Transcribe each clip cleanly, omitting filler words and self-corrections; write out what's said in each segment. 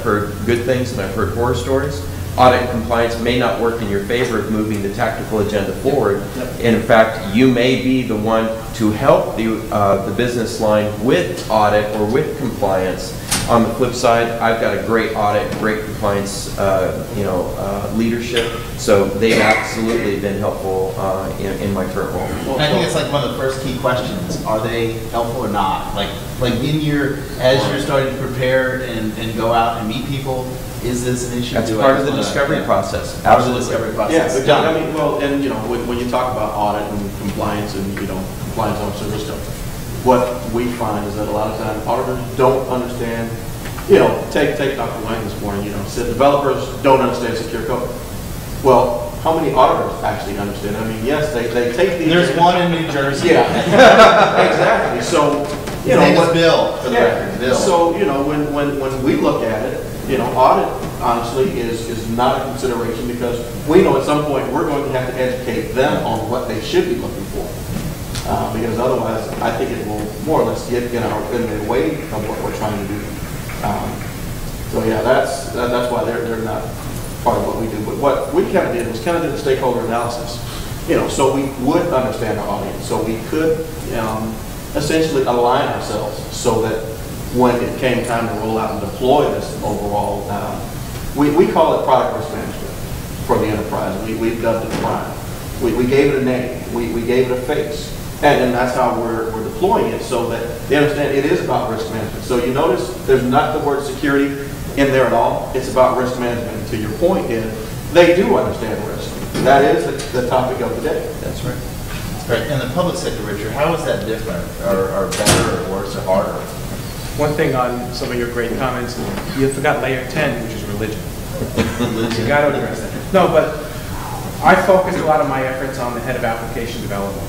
heard good things and I've heard horror stories. Audit and compliance may not work in your favor of moving the tactical agenda forward. And in fact, you may be the one to help the business line with audit or with compliance. On the flip side, I've got a great audit, great compliance, leadership. So they've absolutely been helpful in my current role. Well, I think it's like one of the first key questions: are they helpful or not? Like in your as you're starting to prepare and go out and meet people. Is this an issue? That's part of the discovery process. Part of the discovery process. Yeah, but I mean, well, and when you talk about audit and compliance and compliance officer risk stuff, what we find is that a lot of times auditors don't understand. Take Dr. Lang this morning. Said developers don't understand secure code. Well, how many auditors actually understand? I mean, yes, they take the. There's one in New Jersey. Yeah, exactly. So his name is Bill. For the record, Bill. So when we look at it. Audit, honestly, is not a consideration because we know at some point we're going to have to educate them on what they should be looking for. Because otherwise, I think it will more or less get in the way of what we're trying to do. So yeah, that's why they're not part of what we do. But what we kind of did was do the stakeholder analysis. So we would understand our audience, so we could essentially align ourselves so that when it came time to roll out and deploy this overall, we call it product risk management for the enterprise. We've dubbed it Prime. We gave it a name. We gave it a face. And that's how we're deploying it so that they understand it is about risk management. So you notice there's not the word security in there at all. It's about risk management. And to your point is they do understand risk. That is the topic of the day. That's right. That's right. In the public sector, Richard, how is that different or better or worse or harder? One thing on some of your great comments, you forgot layer 10, which is religion. You got to address that. No, but I focused a lot of my efforts on the head of application development.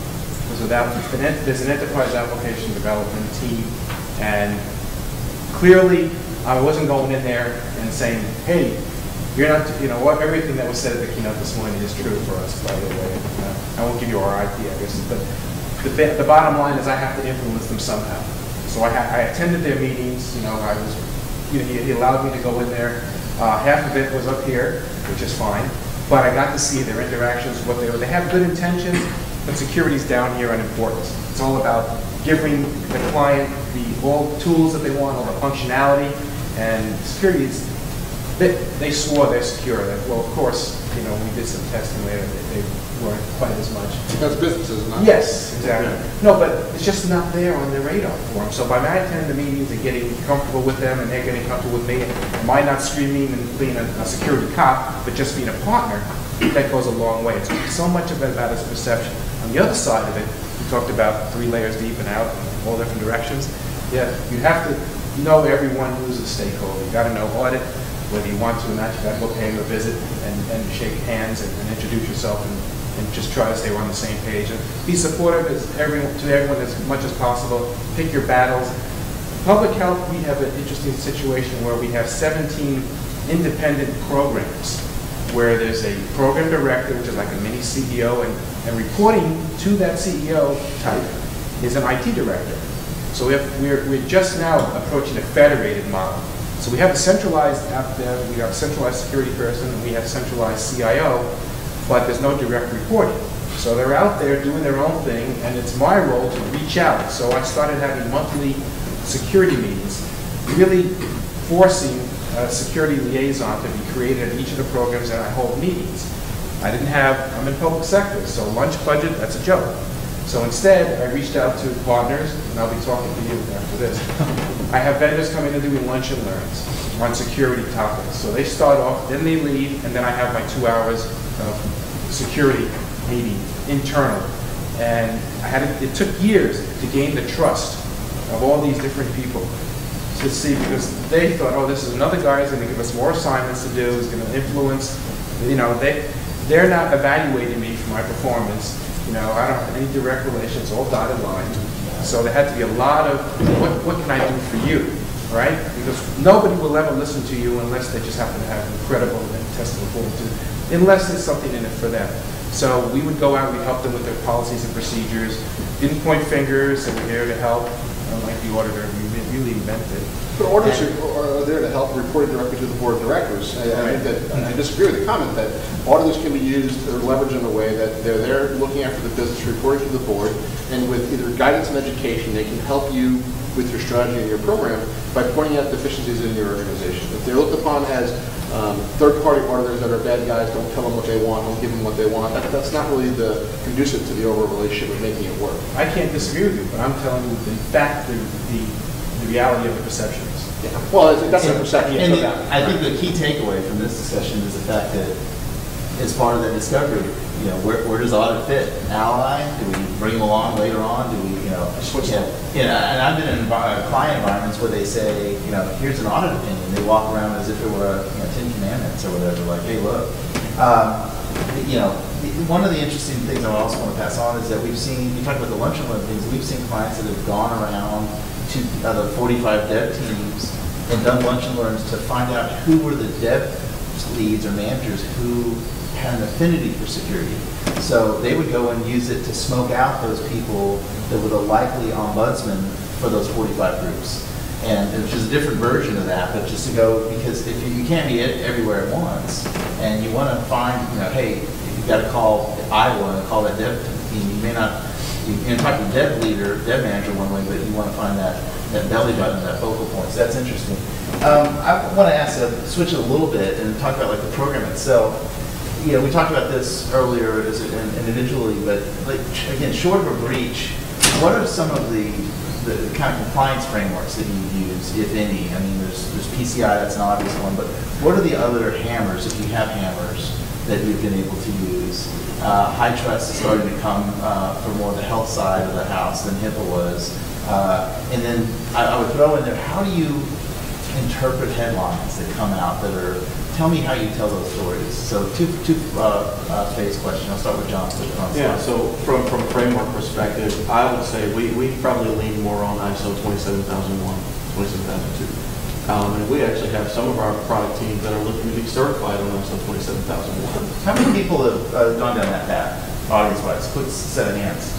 So there's an enterprise application development team, and clearly I wasn't going in there and saying, hey, you're not, everything that was said at the keynote this morning is true for us, by the way. I won't give you our IP, I guess, but the bottom line is I have to influence them somehow. So I attended their meetings. He allowed me to go in there. Half of it was up here, which is fine, but I got to see their interactions. They have good intentions, but security's down here on importance. It's all about giving the client all the tools that they want, all the functionality, and security is. They swore they're secure. Well, of course, we did some testing later. They weren't quite as much. Because businesses, not. Yes, exactly. No, but it's just not there on their radar for them. So by my attending the meetings and getting comfortable with them, and they're getting comfortable with me, and my not screaming and being a security cop, but just being a partner, that goes a long way. It's so much of it about its perception. On the other side of it, we talked about 3 layers deep and out, in all different directions. Yeah, you have to know everyone who's a stakeholder. You got to know audit. Whether you want to or not, you got to go pay them a visit and shake hands and introduce yourself and just try to stay on the same page. And be supportive to everyone as much as possible. Pick your battles. Public health, we have an interesting situation where we have 17 independent programs where there's a program director, which is like a mini CEO, and reporting to that CEO type is an IT director. So we're just now approaching a federated model. So we have a centralized we have a centralized security person, and we have centralized CIO, but there's no direct reporting. So they're out there doing their own thing, and it's my role to reach out. So I started having monthly security meetings, really forcing a security liaison to be created at each of the programs, and I hold meetings. I'm in public sector, so lunch budget, that's a joke. So instead, I reached out to partners, and I'll be talking to you after this. I have vendors coming and doing lunch and learns on security topics. So they start off, then they leave, and then I have my 2 hours of security meeting, internal. And it took years to gain the trust of all these different people to see, because they thought, oh, this is another guy who's going to give us more assignments to do, who's going to influence. They're not evaluating me for my performance. I don't have any direct relations, all dotted line. So there had to be a lot of, what can I do for you, right? Because nobody will ever listen to you unless they just happen to have incredible and testable fortitude, unless there's something in it for them. So we would go out, we'd help them with their policies and procedures, didn't point fingers, and we're here to help, unlike the auditor. We really invented. But auditors are there to help report directly to the board of directors. I think that I disagree with the comment that auditors can be used or leveraged in a way that they're there looking after the business, reporting to the board, and with either guidance and education, they can help you with your strategy and your program by pointing out deficiencies in your organization. If they're looked upon as third-party auditors that are bad guys, don't tell them what they want, don't give them what they want, that's not really the conducive to the overall relationship of making it work. I can't disagree with you, but I'm telling you, in fact, the reality of the perception is. Yeah. Well, that's a perception. And I think the key takeaway from this discussion is the fact that as part of that discovery, you know, where does audit fit? An ally? Do we bring them along later on? Do we, you know, switch them? You know, and I've been in client environments where they say, you know, here's an audit opinion. They walk around as if it were a, 10 commandments or whatever, like, hey, look. You know, one of the interesting things I also want to pass on is that we've seen, you talked about the lunch and learn things, we've seen clients that have gone around to the 45 dev teams and done lunch and learns to find out who were the dev leads or managers who had an affinity for security. So they would go and use it to smoke out those people that were the likely ombudsman for those 45 groups. And which is a different version of that, but just to go, because if you can't be everywhere at once, and you want to find, you know, hey, you've got to call Iowa and call that dev team. You may not, you can talk to the dev leader, dev manager one way, but you want to find that belly button, that focal point. So that's interesting. I want to ask, switch it a little bit and talk about like the program itself. You know, we talked about this earlier as individually, but like again, short of a breach, what are some of the kind of compliance frameworks that you use, if any? I mean, there's PCI, that's an obvious one, but what are the other hammers, if you have hammers, that you've been able to use? High trust is starting to come for more of the health side of the house than HIPAA was. And then I would throw in there, how do you interpret headlines that come out that are, tell me how you tell those stories. So two-phase question. I'll start with John. Yeah, so from a framework perspective, I would say we probably lean more on ISO 27001, 27002. And we actually have some of our product teams that are looking to be certified on ISO 27001. How many people have gone down that path, audience-wise? Quick set of hands.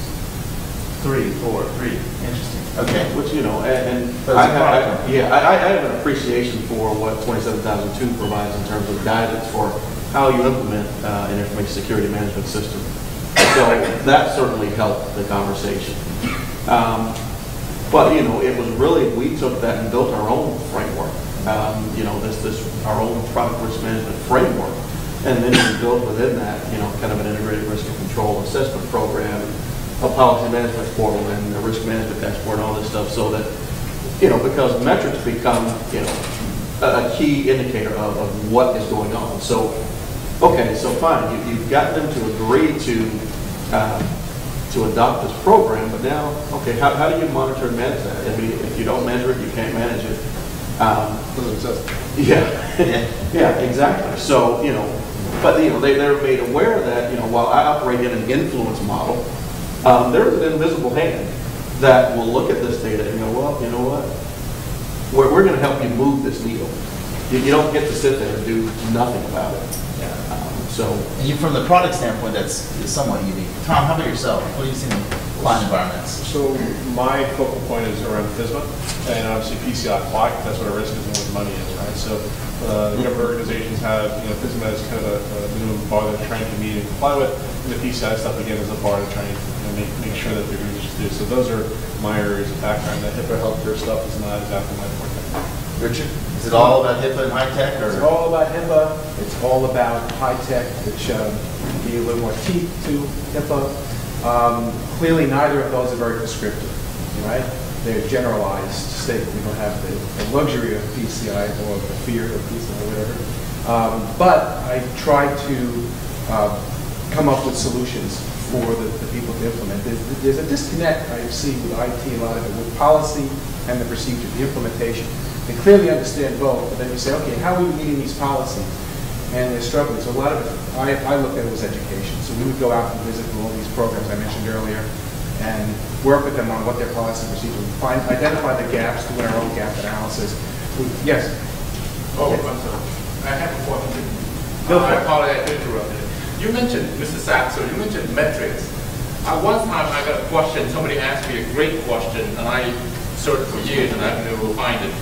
3, 4, 3. Interesting. Okay. Which, you know, and I have an appreciation for what 27002 provides in terms of guidance for how you implement an information security management system. So that certainly helped the conversation. But, you know, it was really, we took that and built our own framework. You know, our own product risk management framework. And then we built within that, you know, kind of an integrated risk and control assessment program, a policy management portal, and a risk management dashboard, and all this stuff, so that, you know, because metrics become, you know, a key indicator of what is going on. So, okay, so fine, you've got them to agree to adopt this program, but now, okay, how do you monitor and manage that? I mean, if you don't measure it, you can't manage it. Yeah, exactly. So, you know, but, you know, they're made aware that, you know, while I operate in an influence model, there's an invisible hand that will look at this data and go, well, you know what? We're going to help you move this needle. You don't get to sit there and do nothing about it. So, and you, from the product standpoint, that's somewhat unique. Tom, how about yourself? What do you see in client environments? So my focal point is around FISMA, and obviously PCI apply. That's what our risk is and what the money is, right? So government organizations have, you know, FISMA as kind of a minimum bar they're trying to meet and comply with, and the PCI stuff again is a bar they're trying to, you know, make sure that they're going to do. So those are my areas of background. The HIPAA healthcare stuff is not exactly my forte. Richard, is it all about HIPAA and high tech? Or? It's all about HIPAA. It's all about high tech, which give you a little more teeth to HIPAA. Clearly, neither of those are very prescriptive, right? They're generalized state. We don't have the luxury of PCI or the fear of PCI or whatever. But I try to come up with solutions for the people to implement. There's a disconnect I see with IT, a lot of it, with policy and the procedure, the implementation. They clearly understand both, but then you say, okay, how are we meeting these policies? And they're struggling. So a lot of it, I looked at it as education. So we would go out and visit all these programs I mentioned earlier and work with them on what their policy and procedure would identify the gaps, do our own gap analysis. Yes? Oh, yes. I'm sorry. I have a question. I apologize to interrupt you. You mentioned, Mr. Sapp, so you mentioned metrics. One time I got a question, somebody asked me a great question, and I searched for years and I've never find it.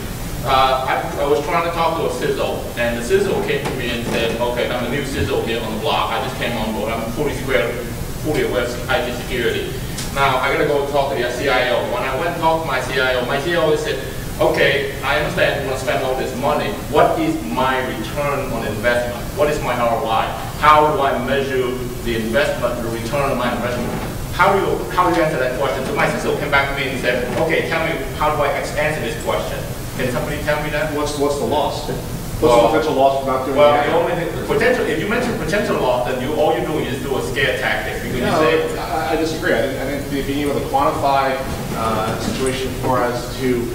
I was trying to talk to a CISO, and the CISO came to me and said, okay, I'm a new CISO here on the block. I just came on board. I'm fully aware of IT security. Now, I got to go talk to the CIO. When I went and talked to my CIO said, okay, I understand you want to spend all this money. What is my return on investment? What is my ROI? How do I measure the investment, the return on my investment? How do you answer that question? So my CISO came back to me and said, okay, tell me, how do I answer this question? Can somebody tell me that? What's the loss? What's the potential loss from not doing well, the only thing, potential, if you mention potential loss, then all you're doing is do a scare tactic. Because no, you say, I disagree. I think being able to quantify a situation for us to,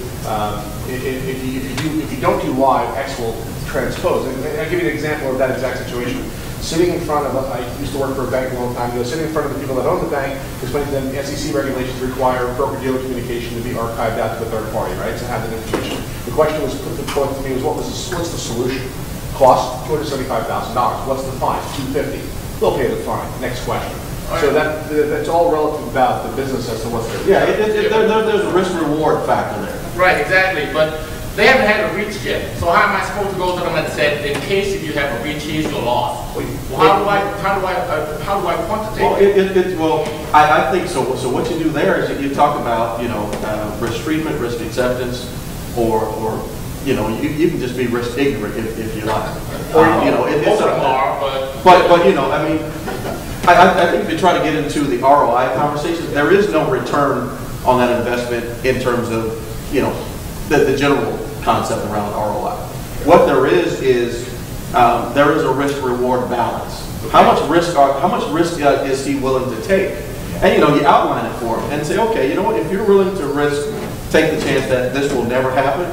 if you don't do Y, X will transpose. And I'll give you an example of that exact situation. Sitting in front of, I used to work for a bank a long time ago, sitting in front of the people that own the bank, explaining to them the SEC regulations require broker-dealer communication to be archived out to the third party, right, to have that information. The question was put to me was, what's the solution? Cost $275,000. What's the fine? $250. They'll pay the fine. Next question. So that's all relative about the business as to what's their there's a risk-reward factor there. right, exactly, but they haven't had a breach yet. So how am I supposed to go to them and say, in case if you have a breach, here's your loss? Well, how do I quantitate? Well, I think so. So what you do there is you talk about, risk treatment, risk acceptance, or you can just be risk ignorant if you like. Or it's but I mean, I think if you try to get into the ROI conversation, there is no return on that investment in terms of the general concept around ROI. What there is there is a risk-reward balance. Okay. How much risk is he willing to take? And you outline it for him and say, okay, you know what? If you're willing to take the chance that this will never happen,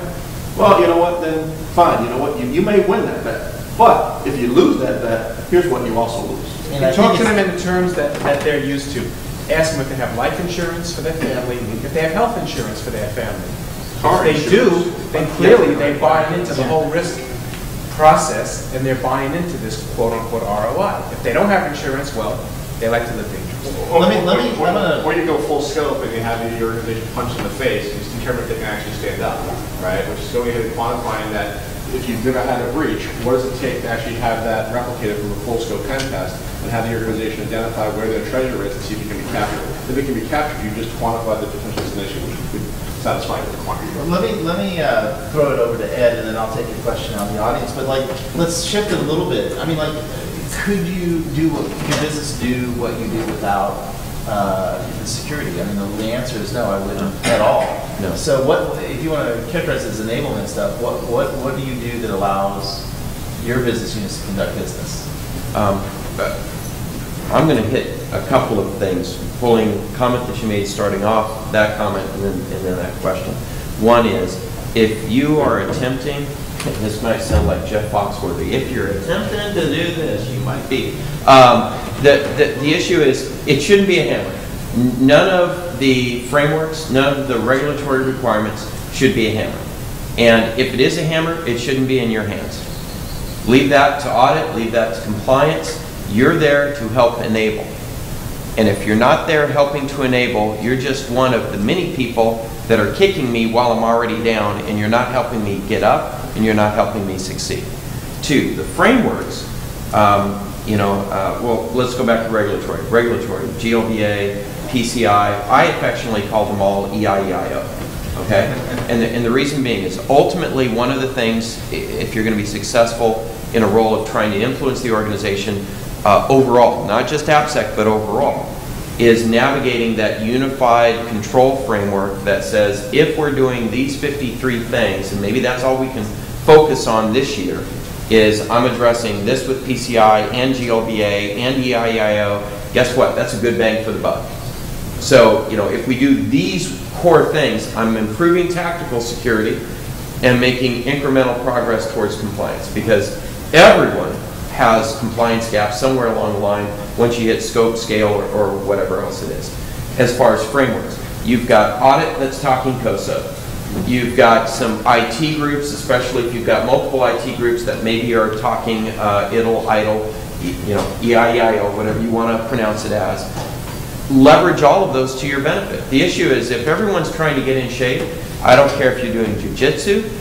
well, you know what? Then fine. You know what? You may win that bet, but if you lose that bet, here's what you also lose. And talk to them in the terms that they're used to. Ask them if they have life insurance for their family, if they have health insurance for their family. If they do, then clearly they buy into the whole risk process and they're buying into this quote-unquote ROI. If they don't have insurance, well, they like to live dangerously. Or you go full scope and you have your organization punched in the face and you determine if they can actually stand up, right? Which is going ahead and quantifying that if you've never had a breach, what does it take to actually have that replicated from a full scope pen test and have the organization identify where their treasure is and see if it can be captured. If it can be captured, you just quantify the potential destination, which could satisfy the quantity. Let me throw it over to Ed, and then I'll take a question out of the audience. But let's shift it a little bit. I mean, could your business do what you do without the security? I mean, the answer is no. I wouldn't at all. No. So, what if you want to characterize this enablement stuff? What do you do that allows your business units to conduct business? I'm going to hit a couple of things, pulling comment that you made starting off, that comment, and then that question. One is, if you are attempting, this might sound like Jeff Foxworthy, if you're attempting to do this, you might be. The issue is, it shouldn't be a hammer. None of the frameworks, none of the regulatory requirements should be a hammer. And if it is a hammer, it shouldn't be in your hands. Leave that to audit, leave that to compliance. You're there to help enable. And if you're not there helping to enable, you're just one of the many people that are kicking me while I'm already down, and you're not helping me get up, and you're not helping me succeed. Two, the frameworks, well, let's go back to regulatory. Regulatory, GLBA, PCI, I affectionately call them all EIEIO. Okay? And the reason being is ultimately one of the things, if you're going to be successful in a role of trying to influence the organization overall, not just AppSec, but overall, is navigating that unified control framework that says if we're doing these 53 things, and maybe that's all we can focus on this year, is I'm addressing this with PCI and GLBA and EIEIO, guess what? That's a good bang for the buck. So, if we do these core things, I'm improving tactical security and making incremental progress towards compliance, because everyone has compliance gaps somewhere along the line once you hit scope, scale, or whatever else it is. As far as frameworks, you've got audit that's talking CISO. You've got some IT groups, especially if you've got multiple IT groups that maybe are talking IDLE, EIEIO, whatever you want to pronounce it as. Leverage all of those to your benefit. The issue is if everyone's trying to get in shape, I don't care if you're doing jujitsu,